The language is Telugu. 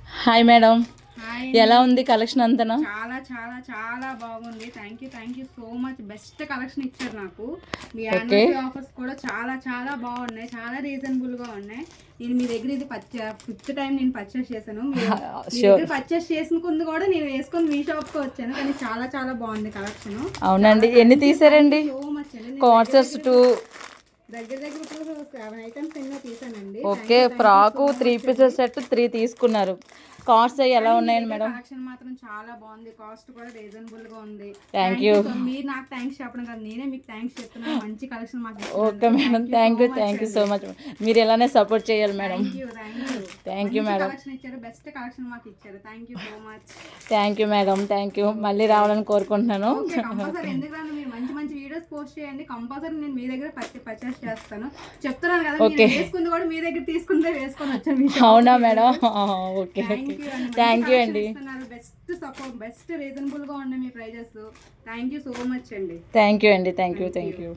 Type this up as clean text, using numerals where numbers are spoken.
హాయ్ మేడం, హాయ్ ఎలా ఉంది కలెక్షన్ అంతనా? చాలా చాలా చాలా బాగుంది. Thank you so much. Best collection ఇచ్చారు నాకు. మీ ఓకే. యాన్యువల్ ఆఫర్స్ కూడా చాలా చాలా బాగున్నాయి, చాలా రీజనబుల్ గా ఉన్నాయి. నేను మీ దగ్గర ఇది ఫిఫ్త్ టైం నేను పర్చేస్ చేశాను. మీ దగ్గర పర్చేస్ చేసిన కొంది కూడా నేను వేసుకొని మీ షాప్ కి వచ్చాను, కానీ చాలా చాలా బాగుంది కలెక్షన్. అవునండి, ఎన్ని తీసారండి? సో మచ్ అండి. కాన్సర్స్ టూ దగ్గర దగ్గర 7 ఐటమ్స్ ఎన్నో తీసానండి. ఓకే, ఫ్రాకు 3 పీసెస్ సెట్ 3 తీసుకున్నారు. కాస్ట్ ఎలా ఉన్నాయండి మేడం? కలెక్షన్ మాత్రం చాలా బాగుంది, కాస్ట్ కూడా రీజనబుల్ గా ఉంది. Thank you. మీరు నాకు థ్యాంక్స్ చెప్పడం కాదు, నేనే మీకు థ్యాంక్స్ చెప్తున్నాను. మంచి కలెక్షన్ మాకు okay madam, thank you so much. మీరు ఎలానే సపోర్ట్ చేయాలి madam. Thank you madam. Collection ఇచ్చారు, బెస్ట్ కలెక్షన్ మాకు ఇచ్చారు. Thank you so much. Thank you madam, thank you. మళ్ళీ రావాలని కోరుకుంటున్నాను. కంపల్సరీ ఎందుకంటే మీరు మంచి మంచి వీడియోస్ పోస్ట్ చేయండి, కంపల్సరీ నేను మీ దగ్గర పర్చేస్ చేస్తాను. చెప్తున్నాను కదా, నేను వేసుకుంది కూడా మీ దగ్గర తీసుకుంటే వేసుకొని వచ్చాను. అవునా మేడం? ఓకే, థ్యాంక్ యూ అండి. బెస్ట్ సపోర్ట్, బెస్ట్ రీజనబుల్ గా ఉన్నాయి మీ prices. Thank you so much అండి. థ్యాంక్ యూ అండి, థ్యాంక్ యూ.